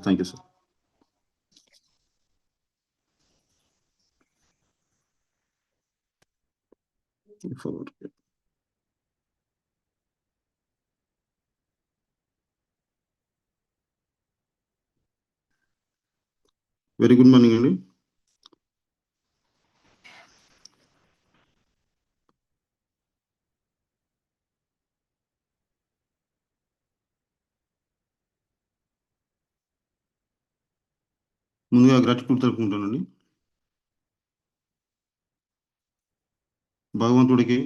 Thank you sir. Very good morning అండి. ముందుగా gratitude తెలుపుకుంటానండి. భగవంతుడికి,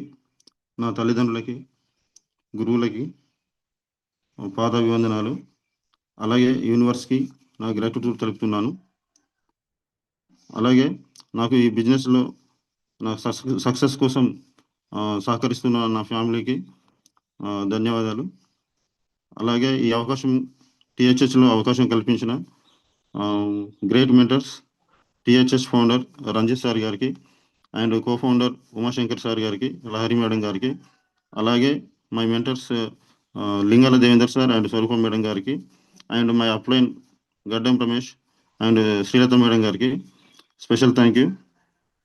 నా తల్లిదండ్రులకి, గురువులకి పాదాభివందనాలు. అలాగే యూనివర్స్కి నా గ్రాటిట్యూడ్ తెలుపుతున్నాను. అలాగే నాకు ఈ బిజినెస్లో నా సక్సెస్ కోసం సహకరిస్తున్న నా ఫ్యామిలీకి ధన్యవాదాలు. అలాగే ఈ అవకాశం టీహెచ్హెచ్లో అవకాశం కల్పించిన great mentors THH founder Ranjith sir గారికి అండ్ కో-ఫౌండర్ ఉమాశంకర్ సార్ గారికి, లహరి మేడం గారికి, అలాగే my mentors Lingala Devender sir and Swarupam madam గారికి, and my upline Gaddam Ramesh and Srilatha madam గారికి స్పెషల్ థ్యాంక్ యూ.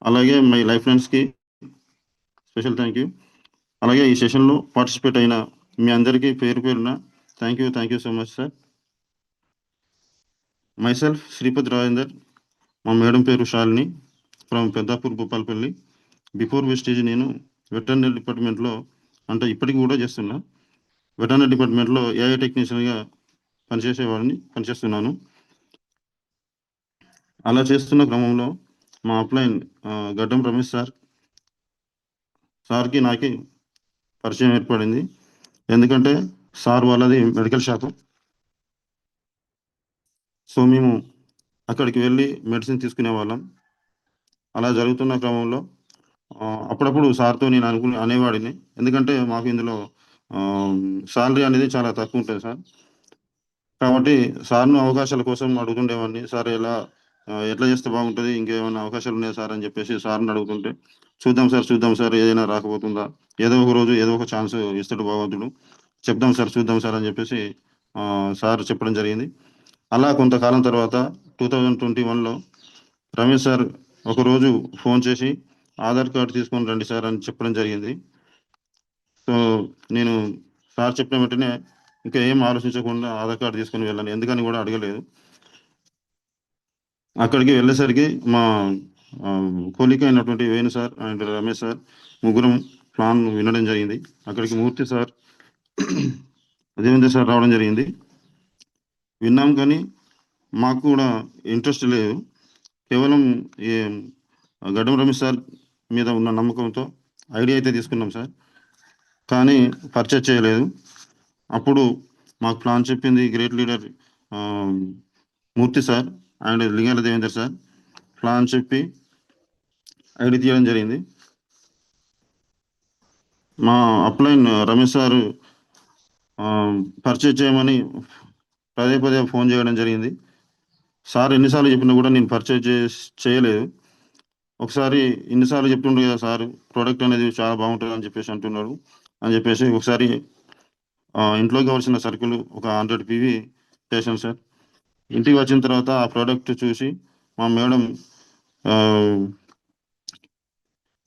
అలాగే మై లైఫ్ ఫ్రెండ్స్కి స్పెషల్ థ్యాంక్ యూ. అలాగే ఈ సెషన్లో పార్టిసిపేట్ అయిన మీ అందరికీ పేరు పేరున thank you so much sir. Myself Sripathi Rajender, మా మేడం పేరు Shalini from Peddapur Bhupalpally. Before Vestige నేను వెటర్నరీ డిపార్ట్మెంట్లో, అంటే ఇప్పటికి కూడా చేస్తున్నా, వెటర్నరీ డిపార్ట్మెంట్లో ఏఐ టెక్నీషియన్గా పనిచేస్తున్నాను. అలా చేస్తున్న క్రమంలో మా అప్లైన్ గడ్డం రమేష్ సార్కి నాకి పరిచయం ఏర్పడింది. ఎందుకంటే సార్ వాళ్ళది మెడికల్ షాపు. సో మేము అక్కడికి వెళ్ళి మెడిసిన్ తీసుకునే వాళ్ళం. అలా జరుగుతున్న క్రమంలో అప్పుడప్పుడు సార్తో నేను అనేవాడిని. ఎందుకంటే మాకు ఇందులో శాలరీ అనేది చాలా తక్కువ ఉంటుంది సార్. కాబట్టి సార్ను అవకాశాల కోసం అడుగుతుండేవాడిని. సార్ ఎట్లా చేస్తే బాగుంటుంది, ఇంకేమైనా అవకాశాలు ఉన్నాయా సార్ అని చెప్పేసి సార్ని అడుగుతుంటే, చూద్దాం సార్ ఏదైనా రాకపోతుందా, ఏదో ఒక రోజు ఏదో ఒక ఛాన్స్ ఇస్తాడు భగవంతుడు, చూద్దాం సార్ అని చెప్పేసి సార్ చెప్పడం జరిగింది. అలా కొంతకాలం తర్వాత 2021లో రమేష్ సార్ ఒకరోజు ఫోన్ చేసి ఆధార్ కార్డు తీసుకొని రండి సార్ అని చెప్పడం జరిగింది. సో నేను సార్ చెప్పిన వెంటనే ఇంకా ఏం ఆలోచించకుండా ఆధార్ కార్డు తీసుకొని వెళ్ళాను. ఎందుకని కూడా అడగలేదు. అక్కడికి వెళ్ళేసరికి మా కొలీగ్ అయినటువంటి Venu sir and Ramesh sir ముగ్గురం ప్లాన్ వినడం జరిగింది. అక్కడికి మూర్తి సార్, దేవేంద్ర సార్ రావడం జరిగింది. విన్నాం కానీ మాకు కూడా ఇంట్రెస్ట్ లేదు. కేవలం ఈ గడ్డం రమేష్ సార్ మీద ఉన్న నమ్మకంతో ఐడియా అయితే తీసుకున్నాం సార్, కానీ పర్చేజ్ చేయలేదు. అప్పుడు మాకు ప్లాన్ చెప్పింది great leader Murthy sir and Lingala Devender sir. Plan చెప్పి ఐడి తీయడం జరిగింది. మా అప్లైన్ రమేష్ సారు పర్చేజ్ చేయమని పదే ఫోన్ చేయడం జరిగింది. సార్ ఎన్నిసార్లు చెప్పినా కూడా నేను పర్చేజ్ చేయలేదు. ఒకసారి ఇన్నిసార్లు చెప్తుండ్రు కదా సార్, ప్రోడక్ట్ అనేది చాలా బాగుంటుంది అని చెప్పేసి అంటున్నాడు అని చెప్పేసి ఒకసారి ఇంట్లోకి కావాల్సిన సరుకులు ఒక 100 PV చేశాం సార్. ఇంటికి వచ్చిన తర్వాత ఆ ప్రోడక్ట్ చూసి మా మేడం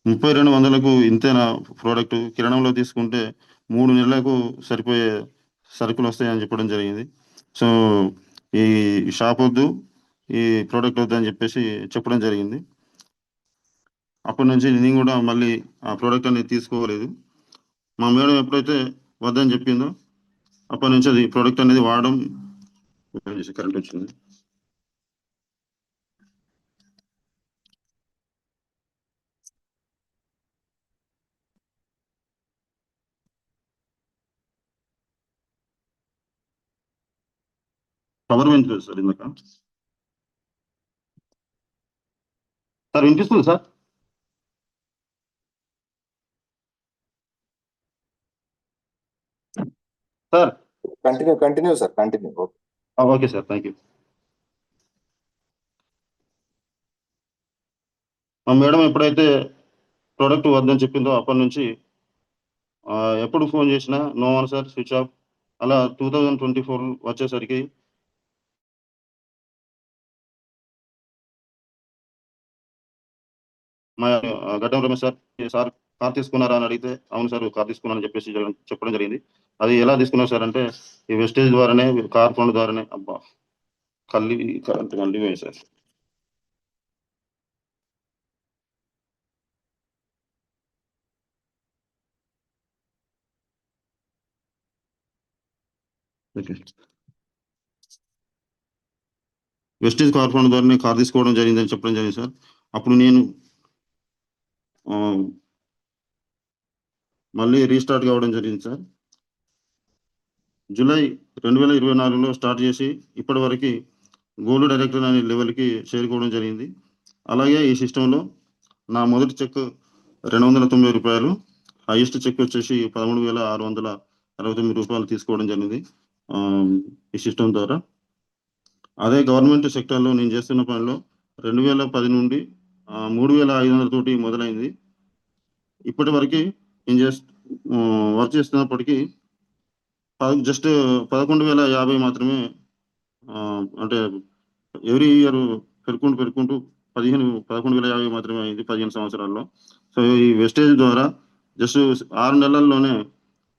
3200కు ఇంతేనా ప్రోడక్ట్, కిరాణంలో తీసుకుంటే 3 నెలలకు సరిపోయే సరుకులు వస్తాయని చెప్పడం జరిగింది. సో ఈ షాప్ వద్దు, ఈ ప్రోడక్ట్ వద్దు అని చెప్పేసి చెప్పడం జరిగింది. అప్పటి నుంచి నేను కూడా మళ్ళీ ఆ ప్రోడక్ట్ అనేది తీసుకోలేదు. మా మేడం ఎప్పుడైతే వద్దని చెప్పిందో అప్పటి నుంచి అది ప్రోడక్ట్ అనేది వాడడం కరెంట్ వచ్చింది. పవర్ వినిపిస్తుంది సార్. ఇందాక సార్ వినిపిస్తుంది sir. Sir continue sir, continue. Okay sir, thank you. మా మేడం ఎప్పుడైతే ప్రోడక్ట్ వద్దని చెప్పిందో అప్పటి నుంచి ఎప్పుడు ఫోన్ చేసినా నో ఆన్సర్, స్విచ్ ఆఫ్. అలా 2024 వచ్చేసరికి మా గడ్డం రమేష్ సార్, సార్ కార్ తీసుకున్నారా అని అడిగితే, అవును సార్ కార్ తీసుకున్నానని చెప్పేసి చెప్పడం జరిగింది. అది ఎలా తీసుకున్నారు సార్ అంటే, ఈ వెస్టేజ్ ద్వారానే, కార్ ఫండ్ ద్వారానే. అబ్బా! కరెంట్ మళ్ళీ పోయింది sir. Okay. Vestige car fund ద్వారానే కార్ తీసుకోవడం జరిగిందని చెప్పడం జరిగింది సార్. అప్పుడు నేను మళ్ళీ రీస్టార్ట్ కావడం జరిగింది సార్. జూలై 2024లో స్టార్ట్ చేసి ఇప్పటి వరకు గోల్డ్ డైరెక్టర్ అనే లెవెల్కి చేరుకోవడం జరిగింది. అలాగే ఈ సిస్టంలో నా మొదటి చెక్ రూ. 290, హైయెస్ట్ చెక్ వచ్చేసి రూ. 13,669 తీసుకోవడం జరిగింది ఈ సిస్టమ్ ద్వారా. అదే గవర్నమెంట్ సెక్టర్లో నేను చేస్తున్న పనిలో 2010 నుండి 3,500 తోటి మొదలైంది. ఇప్పటి వరకు నేను వర్క్ చేస్తున్నప్పటికీ జస్ట్ 11,050 మాత్రమే. అంటే ఎవ్రీ ఇయర్ పెరుక్కుంటూ 11,050 మాత్రమే అయింది 15 సంవత్సరాల్లో. సో ఈ వెస్టేజ్ ద్వారా జస్ట్ 6 నెలల్లోనే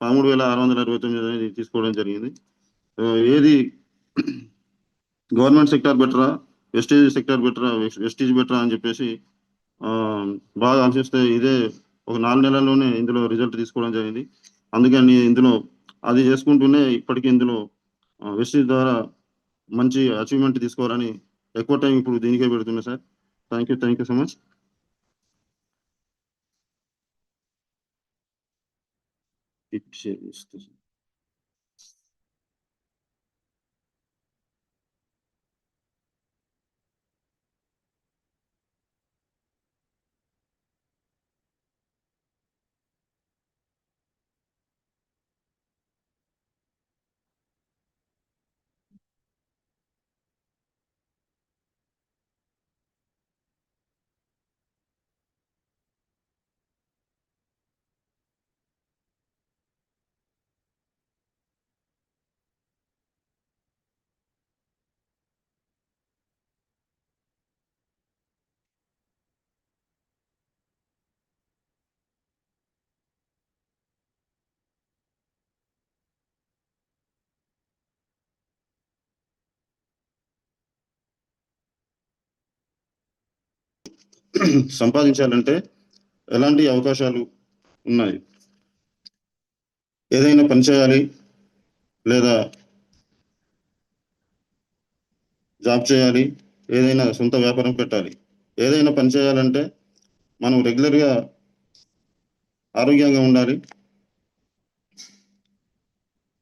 13,669 అనేది తీసుకోవడం జరిగింది. ఏది గవర్నమెంట్ సెక్టార్ బెటరా, వెస్టేజ్ సెక్టార్ బెటరా, వెస్టేజ్ బెటరా అని చెప్పేసి బాగా ఆలోచిస్తే ఇదే ఒక 4 నెలల్లోనే ఇందులో రిజల్ట్ తీసుకోవడం జరిగింది. అందుకని ఇందులో అది చేసుకుంటూనే ఇప్పటికీ ఇందులో వెస్టేజ్ ద్వారా మంచి అచీవ్మెంట్ తీసుకోవాలని ఎక్కువ టైం ఇప్పుడు దీనికే పెడుతున్నా sir. Thank you so much. సంపాదించాలంటే ఎలాంటి అవకాశాలు ఉన్నాయి? ఏదైనా పని చేయాలి, లేదా జాబ్ చేయాలి, ఏదైనా సొంత వ్యాపారం పెట్టాలి. ఏదైనా పని చేయాలంటే మనం రెగ్యులర్గా ఆరోగ్యంగా ఉండాలి.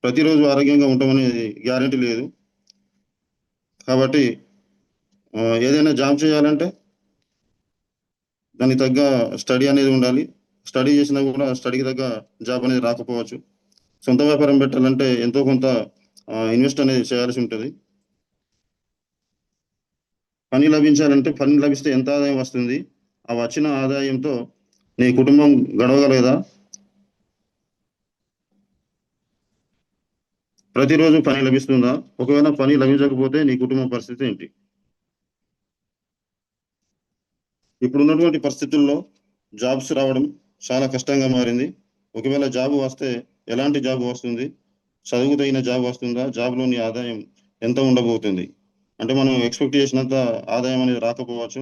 ప్రతిరోజు ఆరోగ్యంగా ఉంటామనేది గ్యారెంటీ లేదు. కాబట్టి ఏదైనా జాబ్ చేయాలంటే దానికి తగ్గ స్టడీ అనేది ఉండాలి. స్టడీ చేసినా కూడా స్టడీకి తగ్గ జాబ్ అనేది రాకపోవచ్చు. సొంత వ్యాపారం పెట్టాలంటే ఎంతో కొంత ఇన్వెస్ట్ అనేది చేయాల్సి ఉంటుంది. పని లభిస్తే ఎంత ఆదాయం వస్తుంది? ఆ వచ్చిన ఆదాయంతో నీ కుటుంబం గడవగలదా? ప్రతిరోజు పని లభిస్తుందా? ఒకవేళ పని లభించకపోతే నీ కుటుంబం పరిస్థితి ఏంటి? ఇప్పుడున్నటువంటి పరిస్థితుల్లో జాబ్స్ రావడం చాలా కష్టంగా మారింది. ఒకవేళ జాబ్ వస్తే ఎలాంటి జాబ్ వస్తుంది? చదువుకు తగిన జాబ్ వస్తుందా? జాబ్‌లోని ఆదాయం ఎంత ఉండబోతుంది? అంటే మనం ఎక్స్‌పెక్ట్ చేసినంత ఆదాయం అనేది రాకపోవచ్చు.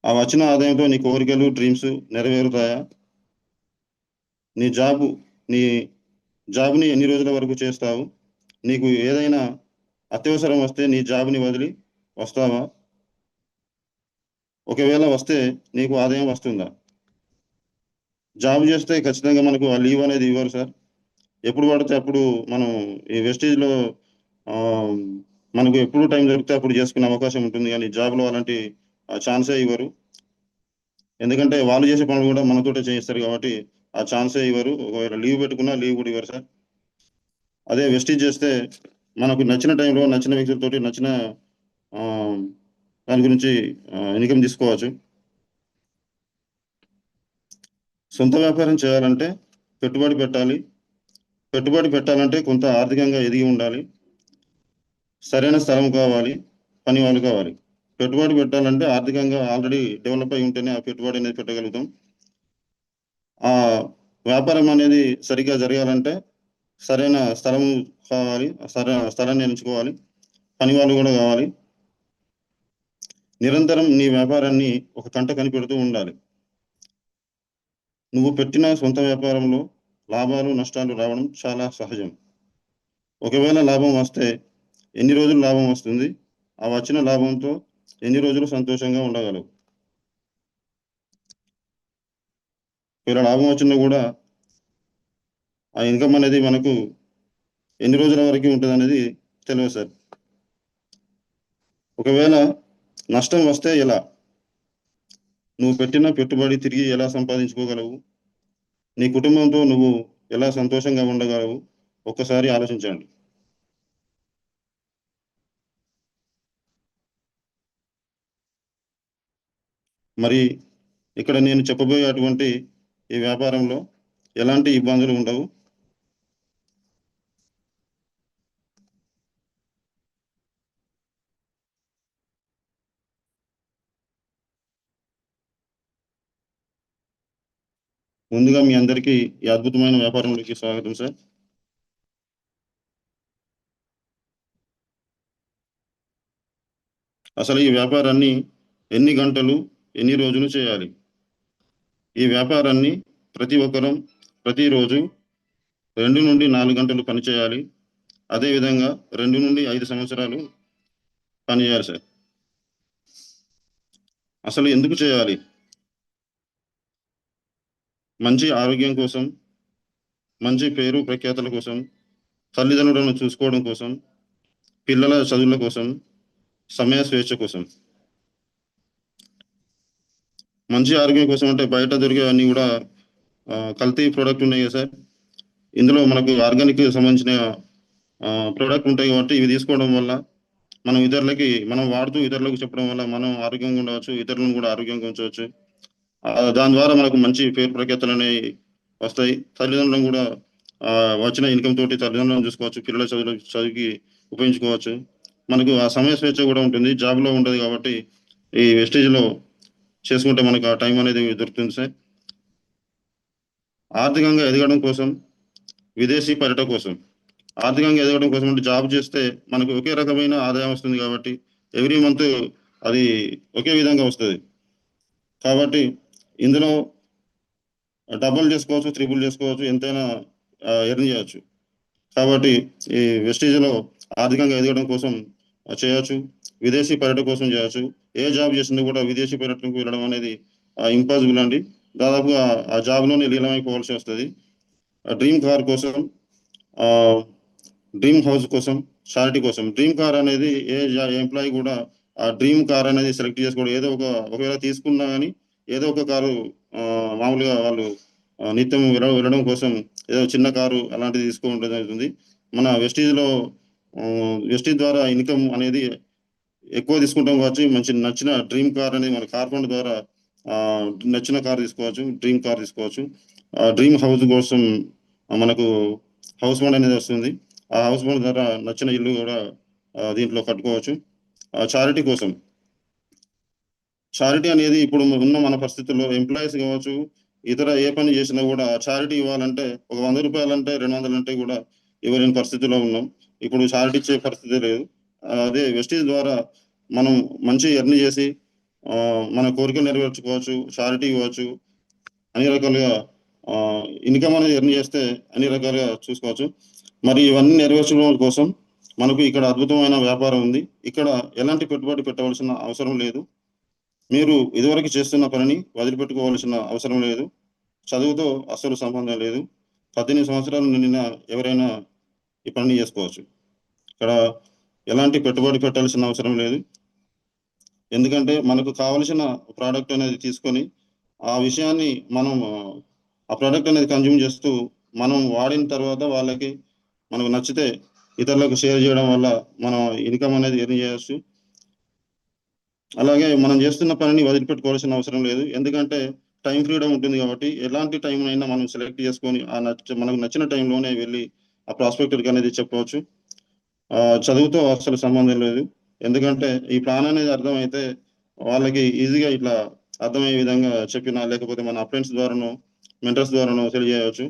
ఆ వచ్చిన ఆదాయంతో నీ కోరికలు, డ్రీమ్స్ నెరవేరుతాయా? నీ జాబ్‌ని ఎన్ని రోజుల వరకు చేస్తావు? నీకు ఏదైనా అత్యవసరం వస్తే నీ జాబ్‌ని వదిలి వస్తావా? ఒకవేళ వస్తే నీకు ఆదాయం వస్తుందా? జాబ్ చేస్తే ఖచ్చితంగా మనకు ఆ లీవ్ అనేది ఇవ్వరు సార్. ఎప్పుడు పడితే అప్పుడు మనం ఈ వెస్టేజ్‌లో ఆహ్, మనకు ఎప్పుడు టైం దొరికితే అప్పుడు చేసుకునే అవకాశం ఉంటుంది. కానీ జాబ్‌లో అలాంటి ఛాన్సే ఇవ్వరు. ఎందుకంటే వాళ్ళు చేసే పనులు కూడా మనతోటే చేయిస్తారు కాబట్టి ఆ ఛాన్సే ఇవ్వరు. ఒకవేళ లీవ్ పెట్టుకున్నా లీవ్ కూడా ఇవ్వరు సార్. అదే వెస్టేజ్ చేస్తే మనకు నచ్చిన టైంలో నచ్చిన వ్యక్తులతోటి నచ్చిన ఆహ్, దాని గురించి ఇన్‌కమ్ తీసుకోవచ్చు. సొంత వ్యాపారం చేయాలంటే పెట్టుబడి పెట్టాలి. పెట్టుబడి పెట్టాలంటే కొంత ఆర్థికంగా ఎదిగి ఉండాలి. సరైన స్థలం కావాలి. పనివాళ్ళు కావాలి. పెట్టుబడి పెట్టాలంటే ఆర్థికంగా ఆల్రెడీ డెవలప్ అయి ఉంటేనే ఆ పెట్టుబడి అనేది పెట్టగలుగుతాం. ఆ వ్యాపారం అనేది సరిగ్గా జరగాలంటే సరైన స్థలం కావాలి. సరైన స్థలాన్ని ఎంచుకోవాలి. పని వాళ్ళు కూడా కావాలి. నిరంతరం నీ వ్యాపారాన్ని ఒక కంట కనిపెడుతూ ఉండాలి. నువ్వు పెట్టిన సొంత వ్యాపారంలో లాభాలు, నష్టాలు రావడం చాలా సహజం. ఒకవేళ లాభం వస్తే ఎన్ని రోజులు లాభం వస్తుంది? ఆ వచ్చిన లాభంతో ఎన్ని రోజులు సంతోషంగా ఉండగలవు? ఒకవేళ లాభం వచ్చినా కూడా ఆ ఇన్కమ్ అనేది మనకు ఎన్ని రోజుల వరకు ఉంటదనేది తెలవదు సార్. ఒకవేళ నష్టం వస్తే ఎలా? నువ్వు పెట్టిన పెట్టుబడి తిరిగి ఎలా సంపాదించుకోగలవు? నీ కుటుంబంతో నువ్వు ఎలా సంతోషంగా ఉండగలవు? ఒక్కసారి ఆలోచించండి. మరి ఇక్కడ నేను చెప్పబోయే అటువంటి ఈ వ్యాపారంలో ఎలాంటి ఇబ్బందులు ఉండవు. ముందుగా మీ అందరికీ ఈ అద్భుతమైన వ్యాపారంలోకి స్వాగతం సార్. అసలు ఈ వ్యాపారాన్ని ఎన్ని గంటలు, ఎన్ని రోజులు చేయాలి? ఈ వ్యాపారాన్ని ప్రతి ఒక్కరం ప్రతిరోజు 2-4 గంటలు పనిచేయాలి. అదేవిధంగా 2-5 సంవత్సరాలు పనిచేయాలి సార్. అసలు ఎందుకు చేయాలి? మంచి ఆరోగ్యం కోసం, మంచి పేరు ప్రఖ్యాతల కోసం, తల్లిదండ్రులను చూసుకోవడం కోసం, పిల్లల చదువుల కోసం, సమయ స్వేచ్ఛ కోసం. మంచి ఆరోగ్యం కోసం అంటే బయట దొరికేవన్నీ కూడా కల్తీ ప్రోడక్ట్ ఉన్నాయి కదా సార్. ఇందులో మనకు ఆర్గానిక్ సంబంధించిన ప్రోడక్ట్ ఉంటాయి కాబట్టి ఇవి తీసుకోవడం వల్ల మనం వాడుతూ ఇతరులకు చెప్పడం వల్ల మనం ఆరోగ్యంగా ఉండవచ్చు, ఇతరులను కూడా ఆరోగ్యంగా ఉంచవచ్చు. దాని ద్వారా మనకు మంచి పేరు ప్రఖ్యాతలు అనేవి వస్తాయి. తల్లిదండ్రులను కూడా వచ్చిన ఇన్కమ్ తోటి తల్లిదండ్రులను చూసుకోవచ్చు, పిల్లల చదువుకి ఉపయోగించుకోవచ్చు. మనకు ఆ సమయ స్వేచ్ఛ కూడా ఉంటుంది, జాబ్లో ఉంటుంది కాబట్టి ఈ వెస్టేజ్లో చేసుకుంటే మనకు ఆ టైం అనేది దొరుకుతుంది సార్. ఆర్థికంగా ఎదగడం కోసం, విదేశీ పర్యటన కోసం. ఆర్థికంగా ఎదగడం కోసం అంటే జాబ్ చేస్తే మనకు ఒకే రకమైన ఆదాయం వస్తుంది కాబట్టి ఎవ్రీ మంత్ అది ఒకే విధంగా వస్తుంది. కాబట్టి ఇందులో డబుల్ చేసుకోవచ్చు, త్రిబుల్ చేసుకోవచ్చు, ఎంతైనా ఎర్న్ చేయవచ్చు. కాబట్టి ఈ వెస్టేజ్లో ఆర్థికంగా ఎదగడం కోసం చేయొచ్చు, విదేశీ పర్యటన కోసం చేయొచ్చు. ఏ జాబ్ చేసినా కూడా విదేశీ పర్యటనకు వెళ్ళడం అనేది ఇంపాసిబుల్ అండి. దాదాపుగా ఆ జాబ్లోనే లీలమైపోవాల్సి వస్తుంది. డ్రీమ్ కార్ కోసం, డ్రీమ్ హౌస్ కోసం, చారిటీ కోసం. డ్రీమ్ కార్ అనేది ఏ ఎంప్లాయీ కూడా ఆ డ్రీమ్ కార్ అనేది సెలెక్ట్ చేసుకోవడం, ఒకవేళ తీసుకున్నా కానీ ఏదో ఒక కారు మామూలుగా వాళ్ళు నిత్యం వెళ్ళడం కోసం ఏదో చిన్న కారు అలాంటిది తీసుకోవడం జరుగుతుంది. మన వెస్టీజ్ ద్వారా ఇన్కమ్ అనేది ఎక్కువ తీసుకుంటాం కాబట్టి మంచి నచ్చిన డ్రీమ్ కార్ అనేది మన కార్ ఫండ్ ద్వారా నచ్చిన కార్ తీసుకోవచ్చు, డ్రీమ్ కార్ తీసుకోవచ్చు. డ్రీమ్ హౌస్ కోసం మనకు హౌస్ ఫండ్ అనేది వస్తుంది. ఆ హౌస్ ఫండ్ ద్వారా నచ్చిన ఇల్లు కూడా దీంట్లో కట్టుకోవచ్చు. చారిటీ కోసం, చారిటీ అనేది ఇప్పుడు ఉన్న మన పరిస్థితుల్లో ఎంప్లాయీస్ కావచ్చు, ఇతర ఏ పని చేసినా కూడా చారిటీ ఇవ్వాలంటే ఒక 100 రూపాయలంటే 200 అంటే కూడా ఇవ్వలేని పరిస్థితిలో ఉన్నాం. ఇప్పుడు చారిటీ ఇచ్చే పరిస్థితి లేదు. అదే వెస్టీజ్ ద్వారా మనం మంచి ఎర్న్ చేసి మన కోరికలు నెరవేర్చుకోవచ్చు, చారిటీ ఇవ్వచ్చు, అన్ని రకాలుగా ఇన్కమ్ అనేది ఎర్న్ చేస్తే అన్ని రకాలుగా చూసుకోవచ్చు. మరి ఇవన్నీ నెరవేర్చడం కోసం మనకు ఇక్కడ అద్భుతమైన వ్యాపారం ఉంది. ఇక్కడ ఎలాంటి పెట్టుబడి పెట్టవలసిన అవసరం లేదు. మీరు ఇదివరకు చేస్తున్న పనిని వదిలిపెట్టుకోవాల్సిన అవసరం లేదు. చదువుతో అస్సలు సంబంధం లేదు. 18 సంవత్సరాలు నిండిన ఎవరైనా ఈ పనిని చేసుకోవచ్చు. ఇక్కడ ఎలాంటి పెట్టుబడి పెట్టాల్సిన అవసరం లేదు. ఎందుకంటే మనకు కావలసిన ప్రోడక్ట్ అనేది తీసుకొని ఆ విషయాన్ని మనం ఆ ప్రోడక్ట్ అనేది కన్జ్యూమ్ చేస్తూ మనం వాడిన తర్వాత వాళ్ళకి మనకు నచ్చితే ఇతరులకు షేర్ చేయడం వల్ల మనం ఇన్కమ్ అనేది ఎర్న్ చేయొచ్చు. అలాగే మనం చేస్తున్న పనిని వదిలిపెట్టుకోవాల్సిన అవసరం లేదు. ఎందుకంటే టైం ఫ్రీడమ్ ఉంటుంది కాబట్టి ఎలాంటి టైం అయినా మనం సెలెక్ట్ చేసుకొని మనకు నచ్చిన టైంలోనే వెళ్ళి ఆ ప్రాస్పెక్టర్కి అనేది చెప్పవచ్చు. చదువుతో అసలు సంబంధం లేదు. ఎందుకంటే ఈ ప్లాన్ అనేది అర్థమైతే వాళ్ళకి ఈజీగా ఇట్లా అర్థమయ్యే విధంగా చెప్పినా లేకపోతే మన ఫ్రెండ్స్ ద్వారానో మెంటర్స్ ద్వారానో తెలియజేయవచ్చు.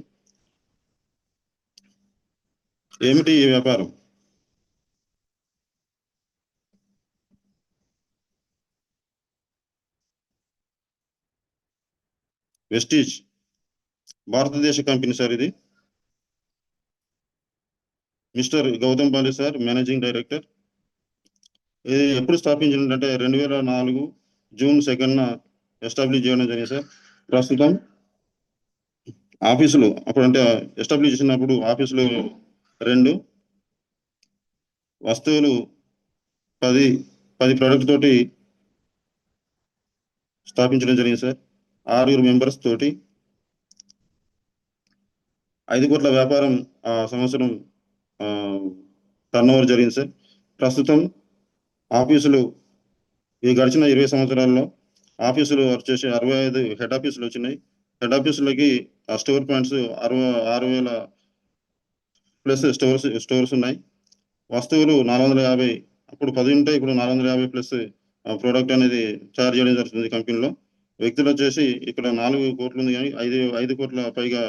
ఏమిటి ఈ వ్యాపారం? వెస్టీజ్ భారతదేశ కంపెనీ సార్ ఇది. Mister Gautam Bali sir, managing director. ఇది ఎప్పుడు స్థాపించిందంటే 2004 జూన్ 2న ఎస్టాబ్లిష్ చేయడం జరిగింది సార్. ప్రస్తుతం ఆఫీసులు అప్పుడంటే ఎస్టాబ్లిష్ చేసినప్పుడు ఆఫీసులు 2, వస్తువులు 10 ప్రోడక్ట్ తోటి స్థాపించడం జరిగింది సార్. 6 మెంబర్స్ తోటి 5 కోట్ల వ్యాపారం సంవత్సరం టర్నోవర్ జరిగింది సార్. ప్రస్తుతం ఆఫీసులు ఈ గడిచిన 20 సంవత్సరాల్లో ఆఫీసులు వచ్చేసి 65 హెడ్ ఆఫీసులు వచ్చినాయి. హెడ్ ఆఫీసులకి స్టోర్ పాయింట్స్ 6,000 ప్లస్ స్టోర్స్ ఉన్నాయి. వస్తువులు 450, అప్పుడు 10 ఉంటాయి, ఇప్పుడు 450 ప్లస్ ప్రోడక్ట్ అనేది తయారు చేయడం జరుగుతుంది కంపెనీలో. వ్యక్తులు వచ్చేసి ఇక్కడ 4 కోట్లు ఉంది కానీ 5 కోట్ల పైగా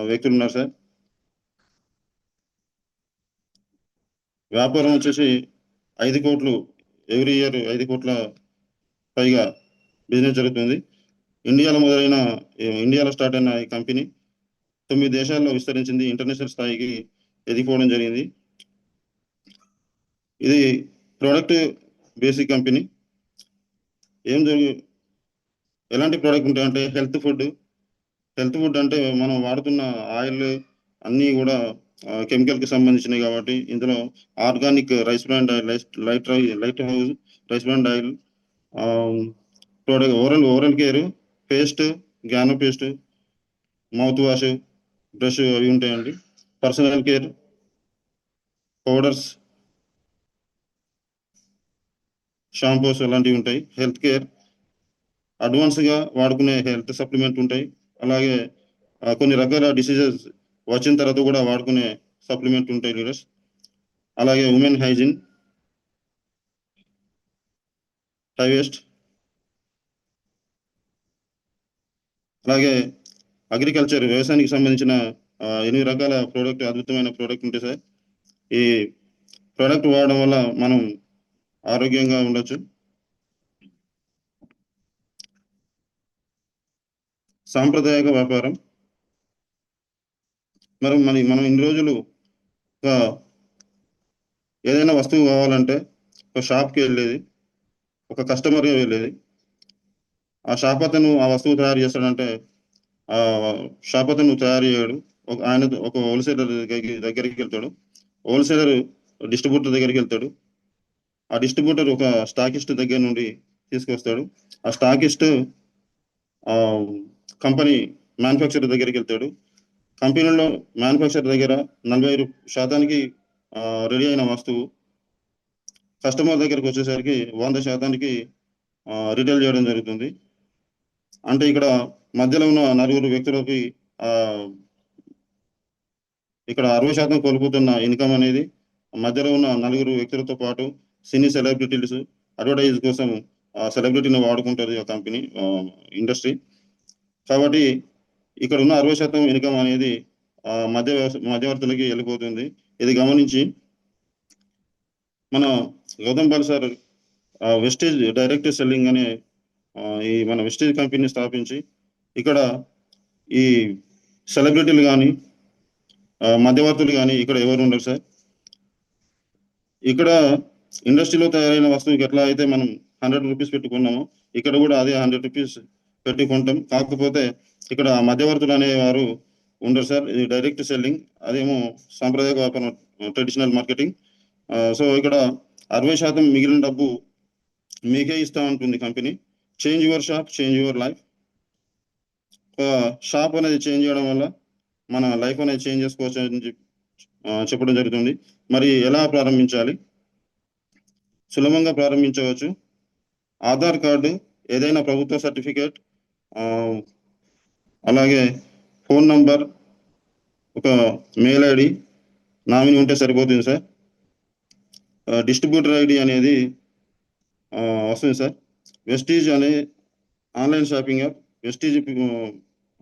వ్యక్తులు ఉన్నారు సార్. వ్యాపారం వచ్చేసి 5 కోట్లు, ఎవ్రీ ఇయర్ 5 కోట్ల పైగా బిజినెస్ జరుగుతుంది. ఇండియాలో స్టార్ట్ అయిన ఈ కంపెనీ 9 దేశాల్లో విస్తరించింది, ఇంటర్నేషనల్ స్థాయికి ఎదిగిపోవడం జరిగింది. ఇది ప్రోడక్ట్ బేసిక్ కంపెనీ. ఎలాంటి ప్రోడక్ట్ ఉంటాయంటే హెల్త్ ఫుడ్ అంటే మనం వాడుతున్న ఆయిల్ అన్నీ కూడా కెమికల్కి సంబంధించినవి కాబట్టి ఇందులో organic rice bran oil, lighthouse rice bran oil, product oral care, paste, గ్యానో పేస్ట్, మౌత్ వాష్, బ్రష్ అవి ఉంటాయండి. పర్సనల్ కేర్, పౌడర్స్, షాంపూస్ అలాంటివి ఉంటాయి. హెల్త్ కేర్, అడ్వాన్స్గా వాడుకునే హెల్త్ సప్లిమెంట్ ఉంటాయి. అలాగే కొన్ని రకాల డిసీజెస్ వచ్చిన తర్వాత కూడా వాడుకునే సప్లిమెంట్ ఉంటాయి లీడర్స్. అలాగే ఉమెన్ హైజీన్, హైవేస్ట్, అలాగే అగ్రికల్చర్ వ్యవసాయానికి సంబంధించిన 8 రకాల అద్భుతమైన ప్రోడక్ట్ ఉంటాయి సార్. ఈ ప్రోడక్ట్ వాడడం వల్ల మనం ఆరోగ్యంగా ఉండొచ్చు. సాంప్రదాయక వ్యాపారం. మనం ఇన్ని రోజులు ఏదైనా వస్తువు కావాలంటే ఒక షాప్కి వెళ్ళేది, ఒక కస్టమర్గా వెళ్ళేది. ఆ షాప్ అతను ఆ వస్తువు తయారు చేస్తాడంటే ఆ షాప్ అతను తయారు చేయడు. ఒక హోల్సేలర్ దగ్గరికి వెళ్తాడు, హోల్సేలర్ డిస్ట్రిబ్యూటర్ దగ్గరికి వెళ్తాడు, ఆ డిస్ట్రిబ్యూటర్ ఒక స్టాకిస్ట్ దగ్గర నుండి తీసుకొస్తాడు, ఆ స్టాకిస్ట్ కంపెనీ మ్యానుఫ్యాక్చరర్ దగ్గరికి వెళ్తాడు. కంపెనీలో మ్యానుఫ్యాక్చరర్ దగ్గర 45% రెడీ అయిన వస్తువు కస్టమర్ దగ్గరికి వచ్చేసరికి 100% రిటైల్ చేయడం జరుగుతుంది. అంటే ఇక్కడ మధ్యలో ఉన్న 4 వ్యక్తులకి ఇక్కడ 60% కోల్పోతున్న ఇన్కమ్ అనేది మధ్యలో ఉన్న 4 వ్యక్తులతో పాటు సినీ సెలబ్రిటీస్ అడ్వర్టైజ్ కోసం సెలబ్రిటీని వాడుకుంటుంది ఆ కంపెనీ ఇండస్ట్రీ. కాబట్టి ఇక్కడ ఉన్న 60% ఇన్కమ్ అనేది మధ్యవర్తులకి వెళ్ళిపోతుంది. ఇది గమనించి మన Gautam Bali sir Vestige direct selling అనే మన వెస్టేజ్ కంపెనీని స్థాపించి ఇక్కడ ఈ సెలబ్రిటీలు కానీ మధ్యవర్తులు కానీ ఇక్కడ ఎవరు ఉండరు సార్. ఇక్కడ ఇండస్ట్రీలో తయారైన వస్తువుకి ఎట్లా అయితే మనం 100 రూపీస్ పెట్టుకున్నామో ఇక్కడ కూడా అదే 100 రూపీస్ పెట్టుకుంటాం. కాకపోతే ఇక్కడ మధ్యవర్తులు అనేవారు ఉండరు సార్. ఇది డైరెక్ట్ సెల్లింగ్, అదేమో సాంప్రదాయక వ్యాపారం, ట్రెడిషనల్ మార్కెటింగ్. సో ఇక్కడ 60% మిగిలిన డబ్బు మీకే ఇస్తా ఉంటుంది company. Change your shop, change your life. Shop అనేది చేంజ్ చేయడం వల్ల మన లైఫ్ అనేది చేంజ్ చేసుకోవచ్చు అని చెప్పడం జరుగుతుంది. మరి ఎలా ప్రారంభించాలి? సులభంగా ప్రారంభించవచ్చు. ఆధార్ కార్డు, ఏదైనా ప్రభుత్వ సర్టిఫికేట్, అలాగే ఫోన్ నంబర్, ఒక మెయిల్ ఐడి, నామినీ ఉంటే సరిపోతుంది సార్. డిస్ట్రిబ్యూటర్ ఐడి అనేది వస్తుంది సార్. వెస్టీజ్ అనే ఆన్లైన్ షాపింగ్ యాప్. వెస్టీజ్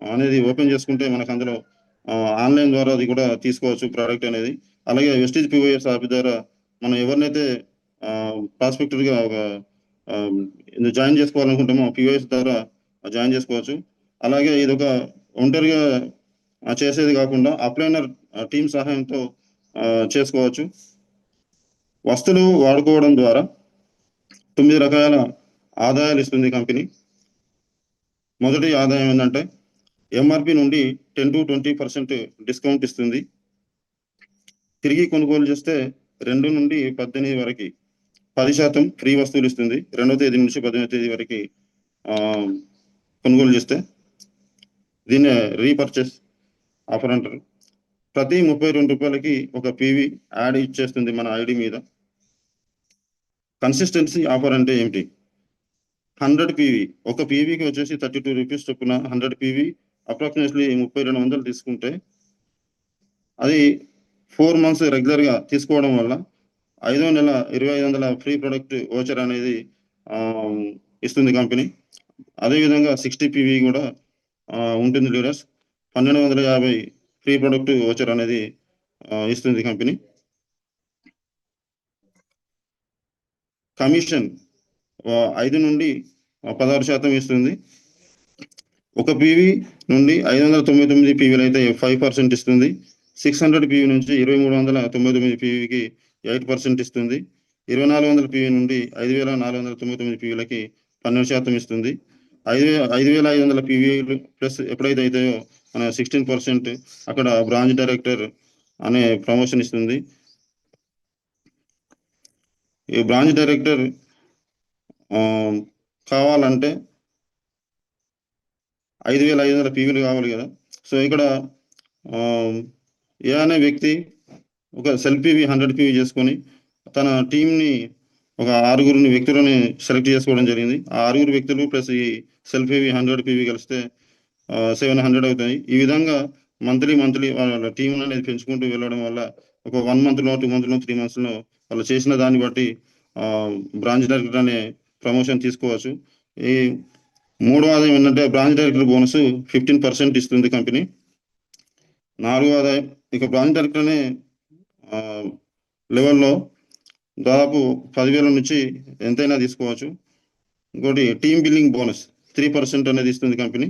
అనేది ఓపెన్ చేసుకుంటే మనకు అందులో ఆన్లైన్ ద్వారా అది కూడా తీసుకోవచ్చు ప్రోడక్ట్ అనేది. అలాగే వెస్టీజ్ పిఓఎస్ యాప్ ద్వారా మనం ఎవరినైతే ప్రాస్పెక్టర్గా జాయిన్ చేసుకోవాలనుకుంటామో పిఓఎస్ ద్వారా జాయిన్ చేసుకోవచ్చు. అలాగే ఇది ఒక ఒంటరిగా చేసేది కాకుండా అప్లైనర్ టీం సహాయంతో చేసుకోవచ్చు. వస్తువులు వాడుకోవడం ద్వారా 9 రకాల ఆదాయాలు ఇస్తుంది కంపెనీ. మొదటి ఆదాయం ఏంటంటే ఎంఆర్పి నుండి 10 to 20% డిస్కౌంట్ ఇస్తుంది. తిరిగి కొనుగోలు చేస్తే 2 నుండి 18 వరకు 10% ఫ్రీ వస్తువులు ఇస్తుంది. 2వ తేదీ నుంచి 18వ తేదీ వరకు కొనుగోలు చేస్తే. దీన్ని రీపర్చేస్ ఆఫర్ అంటారు. ప్రతి 32 రూపాయలకి ఒక పీవీ యాడ్ ఇచ్చేస్తుంది మన ఐడి మీద. కన్సిస్టెన్సీ ఆఫర్ అంటే ఏమిటి? 100 పీవీ, ఒక పీవీకి వచ్చేసి 32 రూపీస్ చొప్పున 100 పీవీ అప్రాక్సిమేట్లీ 3200 తీసుకుంటే అది 4 months రెగ్యులర్గా తీసుకోవడం వల్ల 5వ నెల 2500 ఫ్రీ ప్రొడక్ట్ ఓచర్ అనేది ఇస్తుంది కంపెనీ. అదేవిధంగా 60 పీవీ కూడా ఉంటుంది లీడర్స్. 1250 ఫ్రీ ప్రొడక్ట్ ఓచర్ అనేది ఇస్తుంది కంపెనీ. కమిషన్ 5 నుండి 16% ఇస్తుంది. ఒక పీవీ నుండి 599 పీవీలు అయితే 5% ఇస్తుంది. 600 పీవీ నుంచి 2399 పీవీకి 8% ఇస్తుంది. 2400 పీవీ నుండి 5499 పీవీలకి 12% ఇస్తుంది. 5500 పీవీలు ప్లస్ ఎప్పుడైతే అవుతాయో మన 16% అక్కడ బ్రాంచ్ డైరెక్టర్ అనే ప్రమోషన్ ఇస్తుంది. ఈ బ్రాంచ్ డైరెక్టర్ కావాలంటే 5500 పీవీలు కావాలి కదా. సో ఇక్కడ ఏ అనే వ్యక్తి ఒక సెల్ఫ్ పీవీ 100 పీవీ చేసుకొని తన టీంని ఒక 6 వ్యక్తులని సెలెక్ట్ చేసుకోవడం జరిగింది. ఆ 6 వ్యక్తులు ప్లస్ ఈ సెల్ఫ్ పీవీ 100 పీవీ కలిస్తే 700 అవుతాయి. ఈ విధంగా మంత్లీ వాళ్ళ టీం అనేది పెంచుకుంటూ వెళ్ళడం వల్ల ఒక 1 monthలో 2 monthలో 3 monthsలో వాళ్ళు చేసిన దాన్ని బట్టి బ్రాంచ్ డైరెక్టర్ అనే ప్రమోషన్ తీసుకోవచ్చు. ఈ 3వ ఆదాయం ఏంటంటే బ్రాంచ్ డైరెక్టర్ బోనస్ 15% ఇస్తుంది కంపెనీ. 4వ ఆదాయం ఇక బ్రాంచ్ డైరెక్టర్ అనే లెవెల్లో దాదాపు 10,000 నుంచి ఎంతైనా తీసుకోవచ్చు. ఇంకోటి టీమ్ బిల్లింగ్ బోనస్ 3% అనేది ఇస్తుంది కంపెనీ.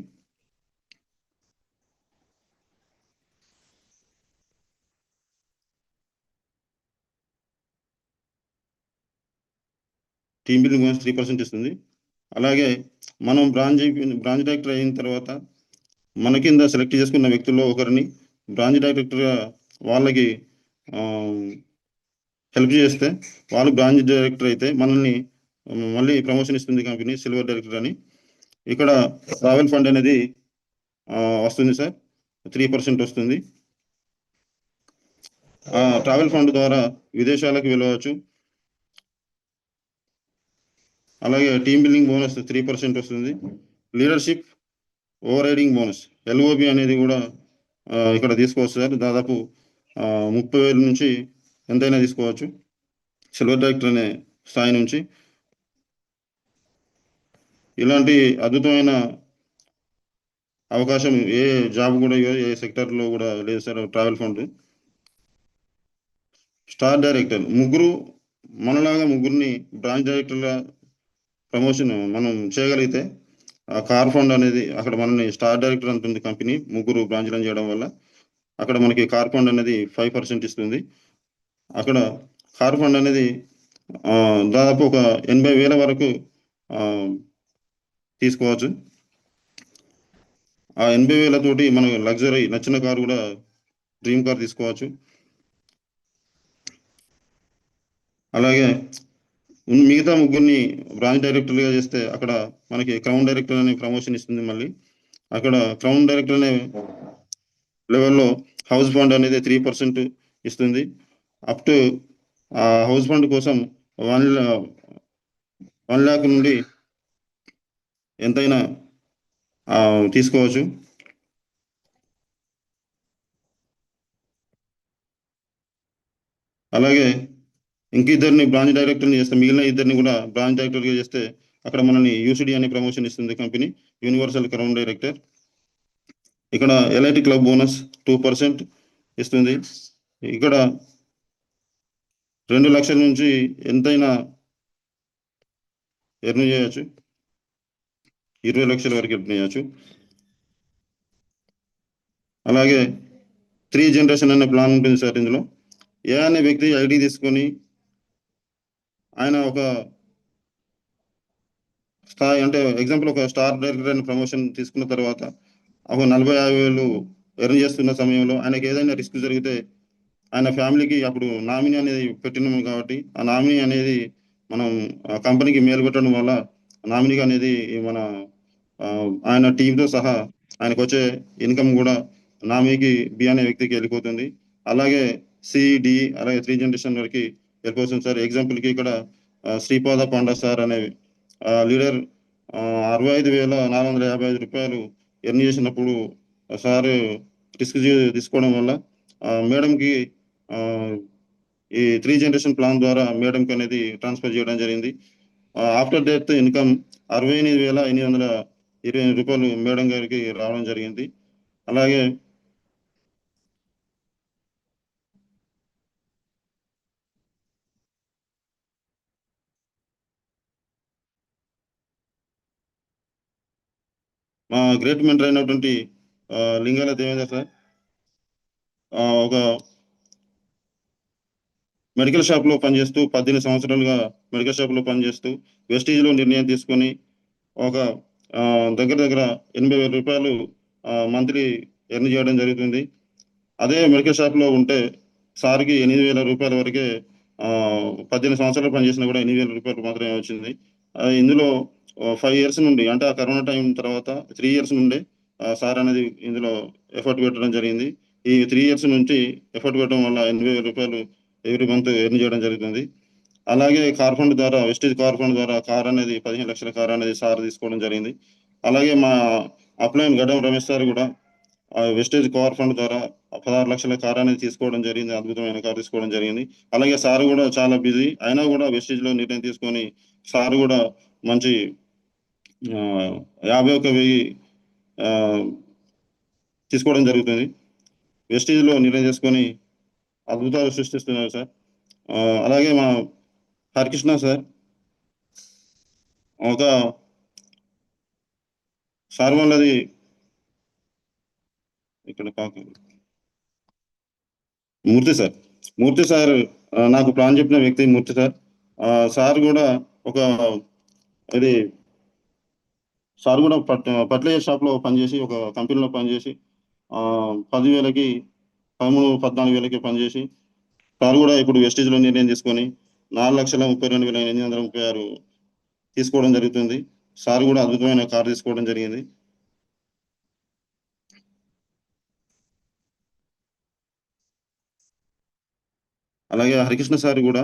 టీమ్ బిల్లింగ్ బోనస్ 3% ఇస్తుంది. అలాగే మనం బ్రాంచ్ డైరెక్టర్ అయిన తర్వాత మన కింద సెలెక్ట్ చేసుకున్న వ్యక్తుల్లో ఒకరిని బ్రాంచ్ డైరెక్టర్గా వాళ్ళకి హెల్ప్ చేస్తే వాళ్ళు బ్రాంచ్ డైరెక్టర్ అయితే మనల్ని మళ్ళీ ప్రమోషన్ ఇస్తుంది కంపెనీ సిల్వర్ డైరెక్టర్ అని. ఇక్కడ ట్రావెల్ ఫండ్ అనేది వస్తుంది సార్, 3% వస్తుంది. ట్రావెల్ ఫండ్ ద్వారా విదేశాలకు వెళ్ళవచ్చు. అలాగే టీమ్ బిల్డింగ్ బోనస్ 3% వస్తుంది. Leadership over riding bonus LOB అనేది కూడా ఇక్కడ తీసుకోవచ్చు సార్. దాదాపు 30,000 నుంచి ఎంతైనా తీసుకోవచ్చు సిల్వర్ డైరెక్టర్ అనే స్థాయి నుంచి. ఇలాంటి అద్భుతమైన అవకాశం ఏ జాబ్ కూడా ఏ సెక్టర్లో కూడా లేదు sir. Travel fund star director మనలాగా ముగ్గురిని బ్రాంచ్ డైరెక్టర్గా ప్రమోషన్ మనం చేయగలిగితే ఆ కార్ ఫండ్ అనేది అక్కడ మనల్ని స్టార్ డైరెక్టర్ అంటుంది కంపెనీ 3 బ్రాంచ్లను చేయడం వల్ల. అక్కడ మనకి కార్ ఫండ్ అనేది 5% ఇస్తుంది. అక్కడ కార్ ఫండ్ అనేది దాదాపు ఒక 80,000 వరకు తీసుకోవచ్చు. ఆ 80,000 తోటి మనం లగ్జరీ నచ్చిన కారు కూడా డ్రీమ్ కార్ తీసుకోవచ్చు. అలాగే మిగతా ముగ్గురిని బ్రాంచ్ డైరెక్టర్గా చేస్తే అక్కడ మనకి క్రౌన్ డైరెక్టర్ అనే ప్రమోషన్ ఇస్తుంది. మళ్ళీ అక్కడ క్రౌన్ డైరెక్టర్ అనే లెవెల్లో హౌస్ ఫండ్ అనేది 3% ఇస్తుంది. అప్ టు ఆ హౌస్ ఫండ్ కోసం 1 lakh నుండి ఎంతైనా తీసుకోవచ్చు. అలాగే ఇంక ఇద్దరిని బ్రాంచ్ డైరెక్టర్ని చేస్తే మిగిలిన ఇద్దరిని కూడా బ్రాంచ్ డైరెక్టర్గా చేస్తే అక్కడ మనల్ని యూసిడి అనే ప్రమోషన్ ఇస్తుంది కంపెనీ, యూనివర్సల్ క్రౌన్ డైరెక్టర్. ఇక్కడ ఎల్ఐటి క్లబ్ బోనస్ 2% ఇస్తుంది. ఇక్కడ 2 లక్షల నుంచి ఎంతైనా ఎర్న్ చేయొచ్చు, 20 లక్షల వరకు ఎర్న్ చేయొచ్చు. అలాగే 3 జనరేషన్ అనే ప్లాన్ ఉంటుంది సార్. ఇందులో ఏ అనే వ్యక్తి ఐడి తీసుకొని ఆయన ఒక స్థాయి, అంటే ఎగ్జాంపుల్ ఒక స్టార్ డైరెక్టర్ అని ప్రమోషన్ తీసుకున్న తర్వాత ఒక 40,000 ఎర్న్ చేస్తున్న సమయంలో ఆయనకి ఏదైనా రిస్క్ జరిగితే ఆయన ఫ్యామిలీకి అప్పుడు నామినీ అనేది పెట్టినాము కాబట్టి ఆ నామినీ అనేది మనం కంపెనీకి మేలు పెట్టడం వల్ల నామినీకి అనేది మన ఆయన టీంతో సహా ఆయనకు వచ్చే ఇన్కమ్ కూడా నామినీకి బి అనే వ్యక్తికి వెళ్ళిపోతుంది. అలాగే సిడి అలాగే 3 జనరేషన్ వరకు వెళ్ళిపోతుంది సార్. ఎగ్జాంపుల్కి ఇక్కడ శ్రీపాద పాండా సార్ అనే లీడర్ 65,455 రూపాయలు ఎర్న్ చేసినప్పుడు సార్ రిస్క్ తీసుకోవడం వల్ల మేడంకి ఈ 3 జనరేషన్ ప్లాన్ ద్వారా మేడంకి అనేది ట్రాన్స్ఫర్ చేయడం జరిగింది. ఆఫ్టర్ డెత్ ఇన్కమ్ 68,820 రూపాయలు మేడం గారికి రావడం జరిగింది. అలాగే మా గ్రేట్ మెంటర్ అయినటువంటి లింగాల దేవేంద్ర సార్ ఒక మెడికల్ షాప్లో పనిచేస్తూ 18 సంవత్సరాలుగా మెడికల్ షాప్లో పనిచేస్తూ వెస్టీజ్లో నిర్ణయం తీసుకొని ఒక దగ్గర 80,000 రూపాయలు మంత్లీ ఎర్న్ చేయడం జరుగుతుంది. అదే మెడికల్ షాప్లో ఉంటే సార్కి 8,000 రూపాయల వరకే 18 సంవత్సరాలు పనిచేసినా కూడా 8,000 రూపాయలు మాత్రమే వచ్చింది. ఇందులో 5 ఇయర్స్ నుండి, అంటే ఆ కరోనా టైం తర్వాత 3 ఇయర్స్ నుండే సార్ అనేది ఇందులో ఎఫర్ట్ పెట్టడం జరిగింది. ఈ 3 ఇయర్స్ నుంచి ఎఫర్ట్ పెట్టడం వల్ల 80,000 రూపాయలు ఎవ్రీ మంత్ ఎర్న్ చేయడం జరుగుతుంది. అలాగే కార్ ఫండ్ ద్వారా, వెస్టేజ్ కార్ ఫండ్ ద్వారా కార్ అనేది 15 లక్షల కార్ అనేది సార్ తీసుకోవడం జరిగింది. అలాగే మా అప్లైన్ గడ్డం రమేష్ సార్ కూడా వెస్టేజ్ కార్ ఫండ్ ద్వారా 16 లక్షల కార్ అనేది తీసుకోవడం జరిగింది. అద్భుతమైన కార్ తీసుకోవడం జరిగింది. అలాగే సార్ కూడా చాలా బిజీ అయినా కూడా వెస్టేజ్లో నిర్ణయం తీసుకొని సార్ కూడా మంచి 51,000 తీసుకోవడం జరుగుతుంది. వెస్టేజ్లో నిర్ణయం చేసుకొని అద్భుతాలు సృష్టిస్తున్నారు సార్. అలాగే మా హరికృష్ణ సార్ ఒక సార్ వాళ్ళది ఇక్కడ మూర్తి సార్ నాకు ప్లాన్ చెప్పిన వ్యక్తి మూర్తి సార్. సార్ కూడా ఒక ఇది సార్ కూడా ఫర్టిలైజర్ షాప్లో పనిచేసి ఒక కంపెనీలో పనిచేసి 10,000కి 13,000-14,000కి పనిచేసి సార్ కూడా ఇప్పుడు వెస్టేజ్లో నిర్ణయం తీసుకొని 4,32,836 తీసుకోవడం జరుగుతుంది. సార్ కూడా అద్భుతమైన కార్ తీసుకోవడం జరిగింది. అలాగే హరికృష్ణ సార్ కూడా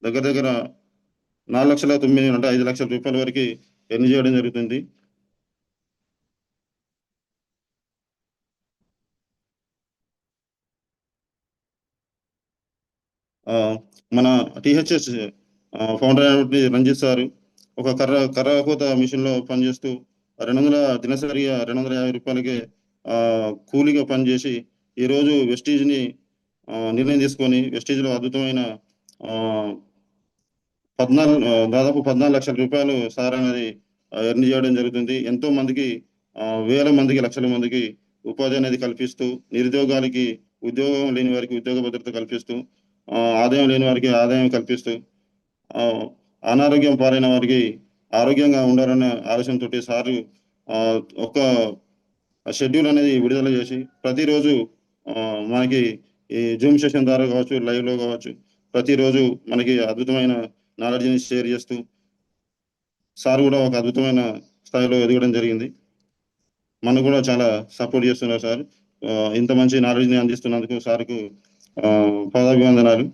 దగ్గర 4,09,000 అంటే 5 లక్షల రూపాయల వరకు ఎర్న్ చేయడం జరుగుతుంది. మన టిహెచ్ఎస్ ఫౌండర్ అయినటువంటి రంజిత్ సార్ ఒక కర్రకోత మిషన్లో పనిచేస్తూ దినసరిగా 250 రూపాయలకే కూలీగా పనిచేసి ఈరోజు వెస్టీజ్ని నిర్ణయం తీసుకొని వెస్టీజ్లో అద్భుతమైన దాదాపు 14 లక్షల రూపాయలు సార్ అనేది ఎర్న్ చేయడం జరుగుతుంది. ఎంతో మందికి వేల మందికి, లక్షల మందికి ఉపాధి అనేది కల్పిస్తూ, నిరుద్యోగాలకి ఉద్యోగం లేని వారికి ఉద్యోగ భద్రత కల్పిస్తూ, ఆదాయం లేని వారికి ఆదాయం కల్పిస్తూ, అనారోగ్యం పాలైన వారికి ఆరోగ్యంగా ఉండాలనే ఆలోచనతో సారు ఒక షెడ్యూల్ అనేది విడుదల చేసి ప్రతిరోజు మనకి ఈ జూమ్ సెషన్ ద్వారా కావచ్చు, లైవ్లో కావచ్చు, ప్రతిరోజు మనకి అద్భుతమైన నాలెడ్జ్ని షేర్ చేస్తూ సార్ కూడా ఒక అద్భుతమైన స్థాయిలో ఎదగడం జరిగింది. మనకు కూడా చాలా సపోర్ట్ చేస్తున్నారు సార్. ఇంత మంచి నాలెడ్జ్ని అందిస్తున్నందుకు సార్కు పాదాభివందనాలు.